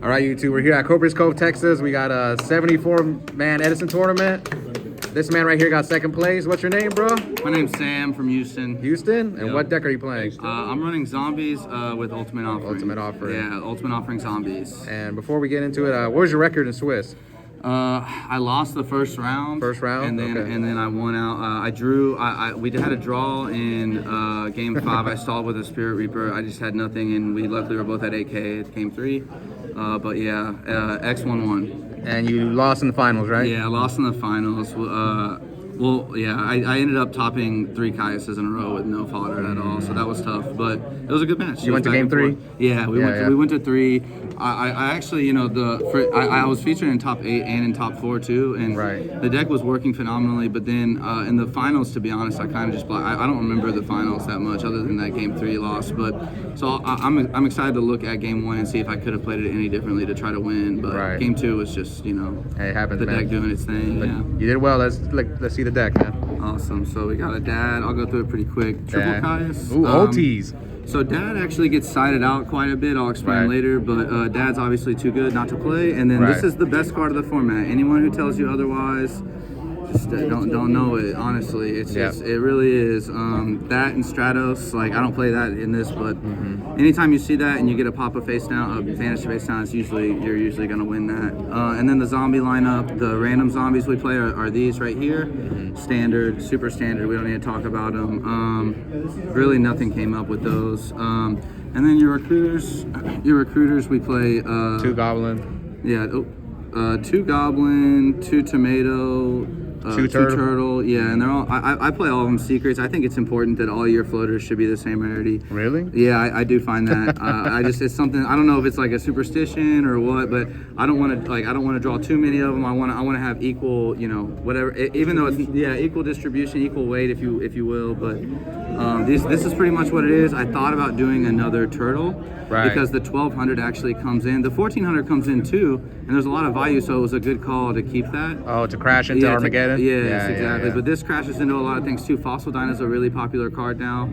All right, you two, we're here at Copperas Cove, Texas. We got a 74-man Edison tournament. This man right here got second place. What's your name, bro? My name's Sam from Houston. Houston? And Yep. what deck are you playing? I'm running Zombies with Ultimate Offering. Ultimate Offering. Yeah, Ultimate Offering Zombies. And before we get into it, what was your record in Swiss? I lost the first round. First round? And then Okay. and then I won out. I drew. We had a draw in game 5. I stalled with a Spirit Reaper. I just had nothing, and we luckily were both at 8K at game 3. But yeah, X won. And you lost in the finals, right? Yeah, I lost in the finals. Well, yeah, I ended up topping 3 Caiuses in a row with no fodder at all, so that was tough. But it was a good match. You went to game 3? Yeah, we went to 3. I actually, I was featured in top 8 and in top 4 too, and the deck was working phenomenally. But then in the finals, to be honest, I kind of just I don't remember the finals that much, other than that game 3 loss. But so I'm excited to look at game 1 and see if I could have played it any differently to try to win. But game 2 was just hey, it happens, the man. deck doing its thing. But yeah, you did well. Let's see the deck, man. awesome. So we got a dad. I'll go through it pretty quick. Triple Caius. Ooh, OTs. So dad actually gets sided out quite a bit. I'll explain later, but dad's obviously too good not to play. And then this is the best card of the format. Anyone who tells you otherwise, just don't know it. Honestly, it's just it really is. That and Stratos, like I don't play that in this, but anytime you see that and you get a pop of face down, a vanish face down, you're usually gonna win that. And then the zombie lineup, the random zombies we play are these right here. Standard, super standard. We don't need to talk about them. Really, nothing came up with those. And then your recruiters, we play 2 Goblin. Yeah, 2 Goblin, 2 Tomato. 2 turtle, yeah, and they're all. I play all of them secrets. I think it's important that all your floaters should be the same rarity. Really? Yeah, I do find that. It's something. I don't know if it's like a superstition or what, but I don't want to draw too many of them. I want to have equal, whatever. Even though it's equal distribution, equal weight, if you will. But this is pretty much what it is. I thought about doing another turtle. Because the 1200 actually comes in. The 1400 comes in too, and there's a lot of value, so it was a good call to keep that. Oh, to crash into Armageddon? Yes, exactly. But this crashes into a lot of things too. Fossil Dyna is a really popular card now.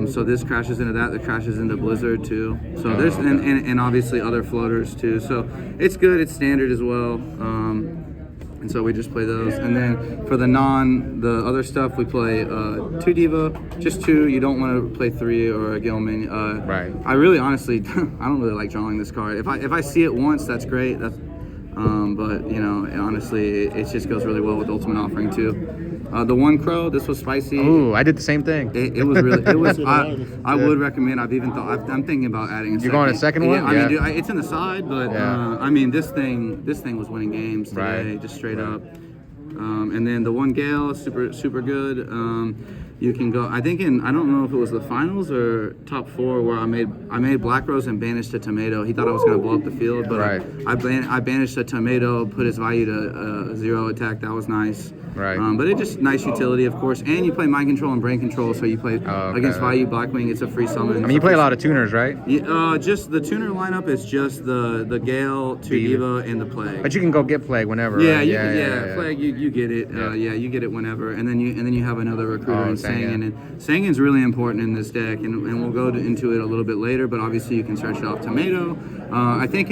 So this crashes into that. That crashes into Blizzard too. So there's and obviously other floaters too. So it's good. It's standard as well. And so we just play those. And then for the other stuff, we play 2 Diva, just 2. You don't want to play 3 or a Gilman. I really, honestly, I don't really like drawing this card. If I see it once, that's great. But honestly, it just goes really well with Ultimate Offering too. The 1 Crow, this was spicy. Ooh, I did the same thing. It was really. It was. I would recommend. I'm thinking about adding a second. You're going a second one? Yeah, I mean, dude, it's in the side, but I mean, this thing was winning games today, just straight up. And then the 1 Gale, super good. You can go. I don't know if it was the finals or top 4 where I made Black Rose and banished a Tomato. He thought I was going to blow up the field, but I banished a Tomato, put his value to 0 attack. That was nice. But it just nice utility, of course. And you play Mind Control and Brain Control, so you play against value Blackwing. It's a free summon. I mean, you play a lot of tuners, right? Yeah, just the tuner lineup is just the Gale, 2 Diva, and the Plague. But you can go get Plague whenever. Yeah, right? Plague, you get it. You get it whenever, and then you have another recruiter in Sangan, and Sangan's really important in this deck, and we'll go into it a little bit later. But obviously, you can search it off Tomato. I think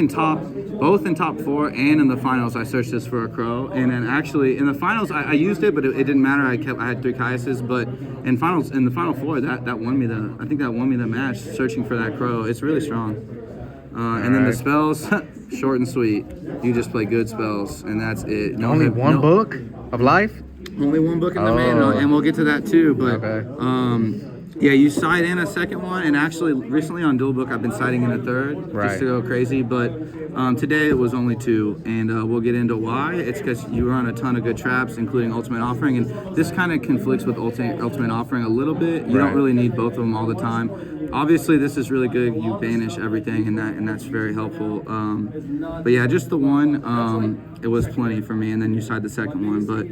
both in top 4 and in the finals, I searched this for a Crow, and then actually in the finals, I used it, but it didn't matter. I had 3 Caiuses, but in the final 4, that won me the match. Searching for that Crow, it's really strong. And then the spells, short and sweet. You just play good spells, and that's it. Only one book of life? Only 1 book in the main, and we'll get to that too. But yeah, you side in a second one, and actually recently on Dual Book I've been siding in a 3rd just to go crazy. But today it was only 2, and we'll get into why. It's because you run a ton of good traps, including Ultimate Offering, and this kind of conflicts with Ultimate Offering a little bit. You don't really need both of them all the time. Obviously, this is really good. You banish everything, and that's very helpful. But yeah, just the 1. It was plenty for me, and then you side the second one. But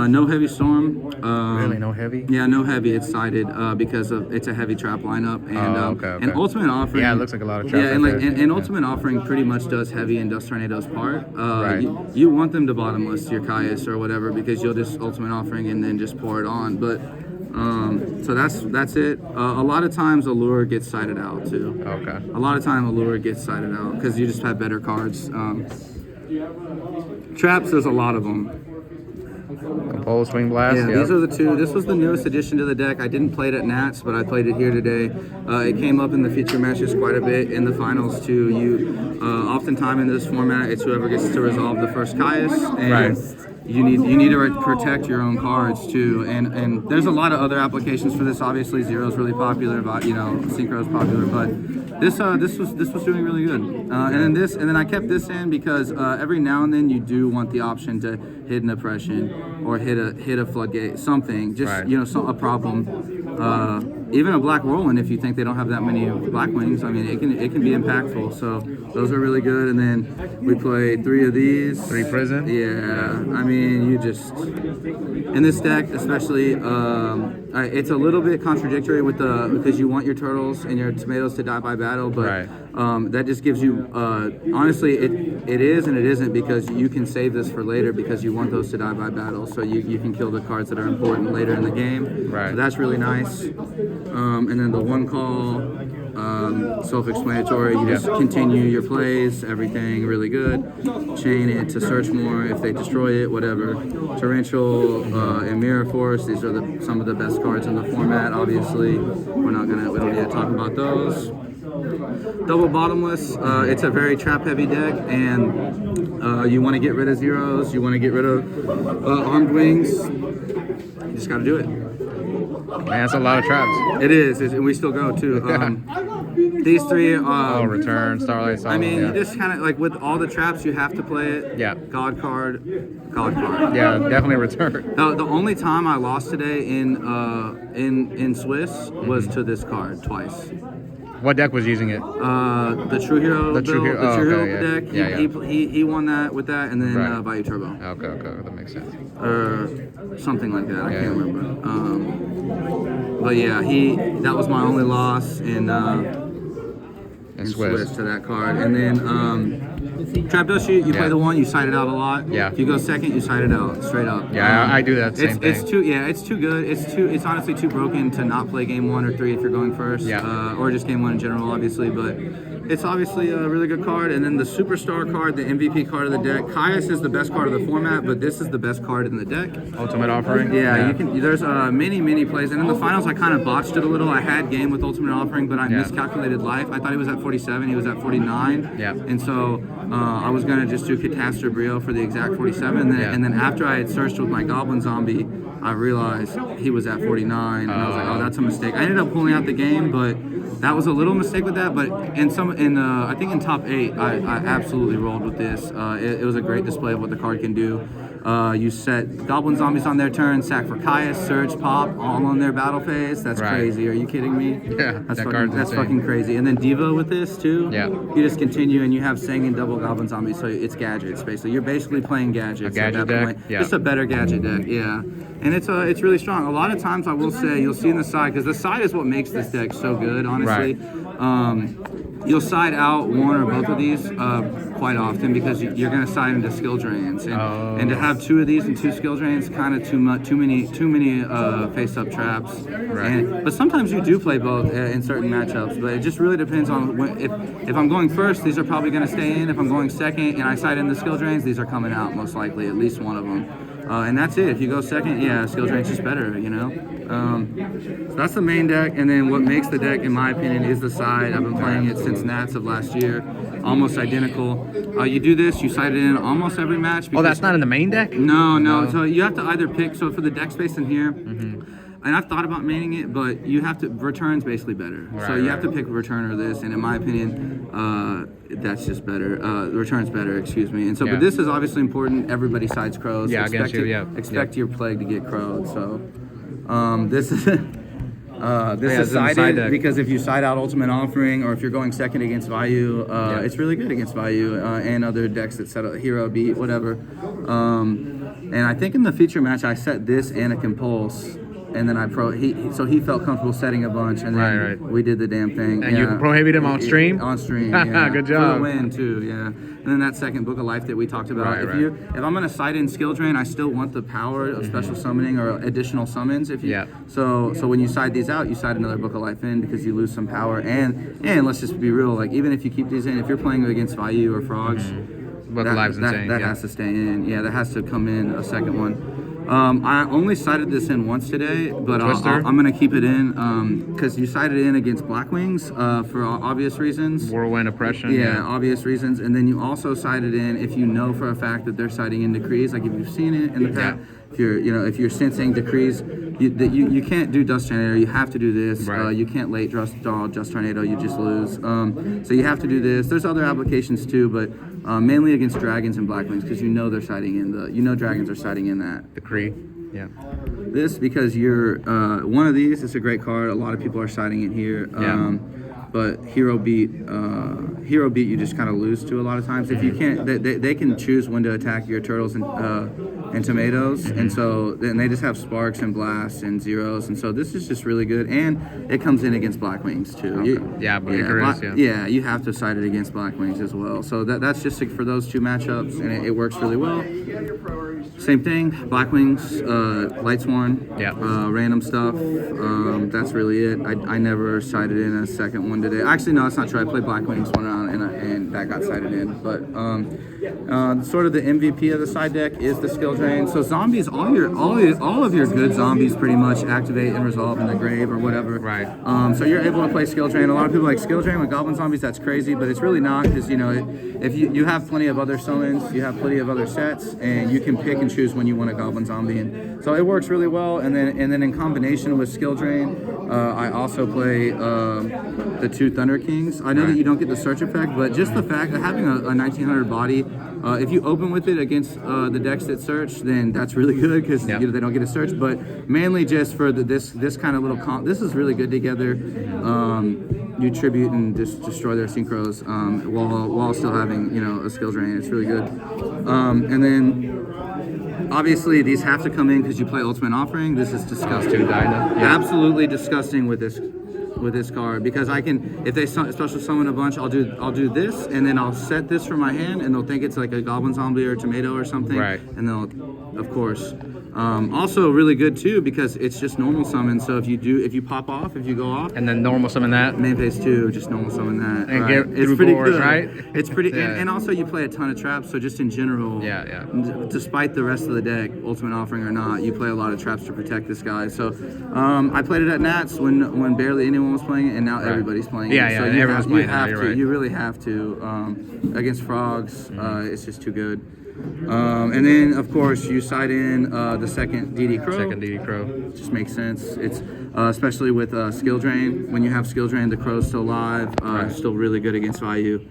no heavy storm. Really, no heavy? Yeah, no heavy. It's sided because it's a heavy trap lineup, and and Ultimate Offering. Yeah, it looks like a lot of traps. Yeah, and Ultimate Offering pretty much does heavy and Dust Tornado's part. You want them to bottomless your Caius or whatever, because you'll just Ultimate Offering and then just pour it on. But So that's it. A lot of times Allure gets sided out too. Okay. A lot of time Allure gets sided out because you just have better cards. Traps, there's a lot of them. Compose, Swing Blast. Yeah, Yep. these are the two. This was the newest addition to the deck. I didn't play it at Nats, but I played it here today. It came up in the feature matches quite a bit in the finals too. Oftentimes in this format, it's whoever gets to resolve the first Caius, and Right. you need to protect your own cards too. And there's a lot of other applications for this. Obviously, Zero's really popular, but Synchro's popular, but this was doing really good. And then I kept this in because every now and then you do want the option to hit an oppression or hit a floodgate, something, just right. a problem. Even a black whirlwind, if you think they don't have that many black wings, I mean it can be impactful. So those are really good. And then we played 3 of these. 3 prison. Yeah, I mean you just in this deck especially, it's a little bit contradictory with because you want your turtles and your tomatoes to die by battle, but right. that just gives you honestly it is and it isn't, because you can save this for later because you want those to die by battle, so you can kill the cards that are important later in the game. Right. So that's really nice. And then the one call, self-explanatory. You just continue your plays, everything really good. Chain it to search more if they destroy it, whatever. Torrential and Mirror Force. These are some of the best cards in the format. Obviously, we don't need to talk about those. Double Bottomless. It's a very trap-heavy deck, and you want to get rid of zeros. You want to get rid of armed wings. You just got to do it. Man, that's a lot of traps. It is, and we still go too. These 3. Return, Starlight Song. I mean, you just kind of like with all the traps, you have to play it. Yeah. God card. Yeah, definitely return. The only time I lost today in Swiss was to this card twice. What deck was using it? The True Hero. The True Hero deck. Yeah. He won that with that, and then Right. Bayou Turbo. Okay, that makes sense. Something like that. I can't remember. But yeah, that was my only loss in Swiss to that card. And then Trap Dust Shoot, you play the 1, you side it out a lot. Yeah. If you go second, you side it out straight up. Yeah, I do that same thing. It's too good. It's honestly too broken to not play game 1 or 3 if you're going first. Yeah. Or just game 1 in general, obviously. But it's obviously a really good card. And then the Superstar card, the MVP card of the deck. Caius is the best card of the format, but this is the best card in the deck. Ultimate Offering. Yeah. You can. There's many plays, and in the finals I kind of botched it a little. I had game with Ultimate Offering, but I miscalculated life. I thought he was at 47. He was at 49. Yeah. And so I was gonna just do Catastrophe Brio for the exact 47, and then after I had searched with my Goblin Zombie, I realized he was at 49, and I was like, oh, that's a mistake. I ended up pulling out the game, but that was a little mistake with that. But I think in top 8, I absolutely rolled with this. It was a great display of what the card can do. You set Goblin Zombies on their turn, sack for Caius, Surge, Pop, all on their battle phase. That's crazy. Are you kidding me? Yeah, that's fucking crazy. And then Diva with this too. Yeah. You just continue, and you have Sang and double Goblin Zombies, so it's gadgets basically. You're basically playing gadgets. A gadget at that deck. point. Yeah. Just a better gadget deck. Yeah. And it's really strong. A lot of times I will say you'll see in the side, because the side is what makes this deck so good, honestly. Right. You'll side out 1 or both of these quite often because you're going to side into skill drains, and to have 2 of these and 2 skill drains, kind of too many face-up traps. Right. But sometimes you do play both in certain matchups. But it just really depends on if I'm going first, these are probably going to stay in. If I'm going second and I side in the skill drains, these are coming out most likely, at least one of them. And that's it. If you go second, skill drains is better, So that's the main deck, and then what makes the deck, in my opinion, is the side. I've been playing it since Nats of last year, almost identical. You do this, you side it in almost every match. Oh, that's not in the main deck? No. So you have to either pick, so for the deck space in here, and I've thought about maining it, but you have to, return's basically better. So you have to pick return or this, and in my opinion, that's just better. Return's better, excuse me. And so, but this is obviously important. Everybody sides crows. Yeah, against you, Expect your plague to get crowed. So this is this is sided because if you side out Ultimate Offering, or if you're going second against Vayu, it's really good against Vayu and other decks that set up Hero Beat, whatever. And I think in the feature match I set this and a Compulse. and then so he felt comfortable setting a bunch, and then we did the damn thing. And you prohibited him on stream? On stream, yeah. Good job. For the win, too, yeah. And then that second Book of Life that we talked about. If I'm going to side in skill drain, I still want the power of special summoning or additional summons. So when you side these out, you side another Book of Life in because you lose some power. And let's just be real, like even if you keep these in, if you're playing against Vayu or Frogs, Book of Life's insane. That has to stay in. Yeah, that has to come in a second one. I only sided this in once today, but I'm going to keep it in because you sided in against Blackwings for obvious reasons. Whirlwind Oppression. Yeah, obvious reasons. And then you also sided in if you know for a fact that they're siding in Decrees, like if you've seen it in the past. If you're sensing Decrees, you can't do Dust Tornado. You have to do this. You can't late draw Dust Tornado. You just lose. So you have to do this. There's other applications too, but mainly against Dragons and Blackwings because they're siding in Dragons are siding in that Decree. Yeah. This because you're one of these. It's a great card. A lot of people are siding it here. But hero beat you just kind of lose to a lot of times. If you can't, they can choose when to attack your turtles and tomatoes, and so then they just have sparks and blasts and zeros, and so this is just really good. And it comes in against Blackwings too. Okay. You have to side it against Blackwings as well. So that's just for those two matchups, and it works really well. Same thing, Blackwings, Lightsworn, random stuff. That's really it. I never sided in a second one today. Actually, no, that's not true. I played Blackwings one round and that got sided in. But sort of the MVP of the side deck is the skill drain. So zombies, all of your good zombies pretty much activate and resolve in the grave or whatever. Right. So you're able to play skill drain. A lot of people like skill drain with goblin zombies. That's crazy, but it's really not because if you have plenty of other summons, you have plenty of other sets, and you can pick and choose when you want a goblin zombie. And so it works really well. And then in combination with skill drain, I also play the two Thunder Kings. I know that you don't get the search effect, but just the fact that having a 1900 body, if you open with it against the decks that search, then that's really good because they don't get a search. But mainly just for this kind of little this is really good together. You tribute and just destroy their synchros while still having a skill drain. It's really good. And then obviously these have to come in because you play Ultimate Offering. This is disgusting. Absolutely disgusting with this card because I can, if they special summon a bunch, I'll do this and then I'll set this from my hand and they'll think it's like a goblin zombie or a tomato or something, and they'll, of course. Also really good too because it's just normal summon. So if you pop off, if you go off, and then normal summon that. Main phase 2, just normal summon that. And get it's pretty boards, good, right? It's pretty, and also you play a ton of traps. So just in general, despite the rest of the deck, Ultimate Offering or not, you play a lot of traps to protect this guy. So I played it at Nats when barely anyone was playing it, and now everybody's playing it. So everyone's playing it. You really have to. Against Frogs, it's just too good. And then, of course, you side in the second DD Crow. Just makes sense. It's especially with skill drain. When you have skill drain, the Crow's still alive. Still really good against Vayu.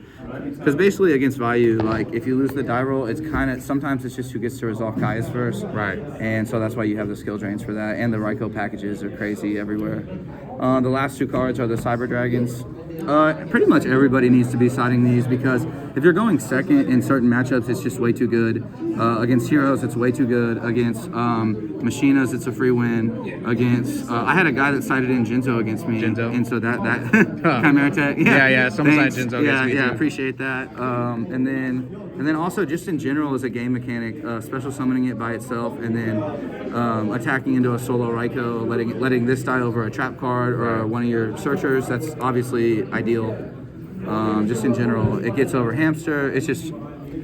Because basically against Vayu, like if you lose the die roll, it's kind of sometimes it's just who gets to resolve Kai's first. And so that's why you have the skill drains for that. And the Raikou packages are crazy everywhere. The last two cards are the Cyber Dragons. Pretty much everybody needs to be siding these because if you're going second in certain matchups, it's just way too good. Against heroes, it's way too good. Against Machinas, it's a free win. Against I had a guy that sided in Jinzo against me, and so that Chimera Tech. Someone sided Jinzo against me. Yeah, appreciate that. And then also just in general as a game mechanic, special summoning it by itself, and then attacking into a solo Raikou, letting this die over a trap card or one of your searchers. That's obviously ideal. Just in general, it gets over Hamster. It's just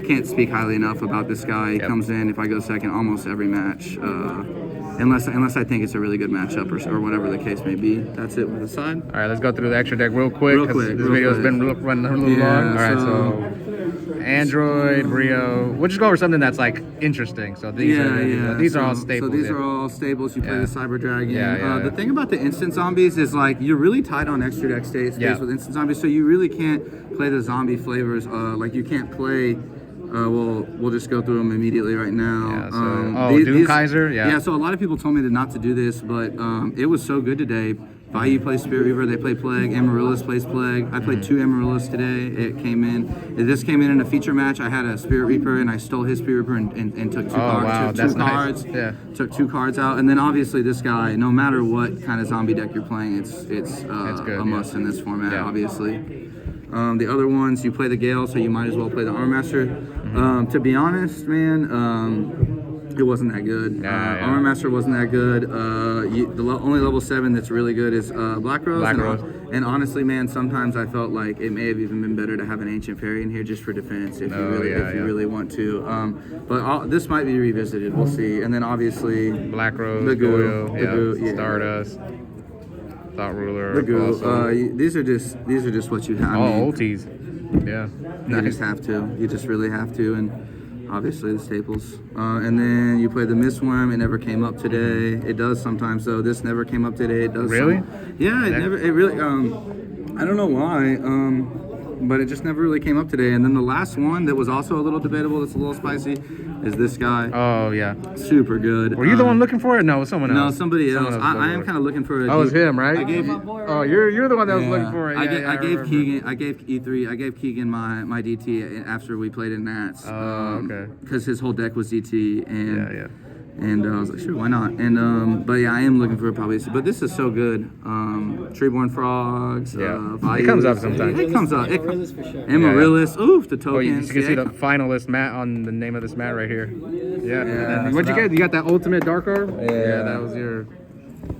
can't speak highly enough about this guy. He comes in if I go second almost every match, unless I think it's a really good matchup or whatever the case may be. That's it with the side. All right, let's go through the extra deck real quick. This video's been running a little long. All right, so Android, Brio. We'll just go over something that's like interesting. So these are all staples. So these are all staples. You play the Cyber Dragon. The thing about the instant zombies is like you're really tied on extra deck stays with instant zombies, so you really can't play the zombie flavors. Like you can't play. We'll just go through them immediately right now. Doom Kaiser. So a lot of people told me not to do this, but it was so good today. Bayou plays Spirit Reaper, they play Plague. Amaryllis plays Plague. I played 2 Amaryllis today. It came in. This came in a feature match. I had a Spirit Reaper, and I stole his Spirit Reaper and took 2 cards. Wow, took 2 that's cards. nice. Yeah. Took 2 cards out, and then obviously this guy. No matter what kind of zombie deck you're playing, it's good, a must in this format. Yeah. Obviously. The other ones, you play the Gale, so you might as well play the Armor Master. To be honest, man. It wasn't that good. Armor Master wasn't that good. The only level 7 that's really good is Black Rose. And honestly, man, sometimes I felt like it may have even been better to have an Ancient Fairy in here just for defense if you really want to. But this might be revisited. We'll see. And then obviously Black Rose, the Goo, Stardust, Thought Ruler. The Goo. These are just what you have. Ulties. Yeah. You just have to. You just really have to. And obviously the staples. And then you play the Mistworm. It never came up today. It does sometimes though. This never came up today. It does. Really? Yeah, it really I don't know why. But it just never really came up today. And then the last one that was also a little debatable, that's a little spicy, is this guy. Oh yeah. Super good. Were you the one looking for it? No, someone else. No, somebody else. I am kind of looking for it. Oh, it was him, right? I gave Oh, you're the one that was looking for it. I gave Keegan. I gave E3. I gave Keegan my DT after we played in Nats. Okay. Because his whole deck was DT, and Yeah. and I was like, sure, why not? And but yeah, I am looking for it probably. But this is so good. Treeborn Frogs. It comes up sometimes. It comes up. Amaryllis for sure. Amaryllis. Oof, the tokens. Oh, you can see the finalist mat on the name of this mat right here. Yeah. What'd you get? You got that ultimate dark orb? Yeah, that was your.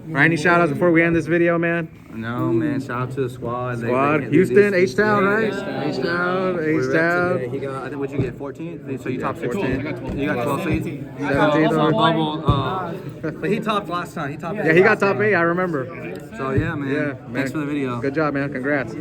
Right, any shout outs before we end this video, man? No, man. Shout out to the squad. Houston, H-Town, right? H-Town. H-Town. He got, I think, what'd you get, 14? So you topped 16. You got 12 seeds? 17. But he topped last time. He topped. Yeah, he got top 8, I remember. So, yeah, man. Thanks for the video. Good job, man. Congrats.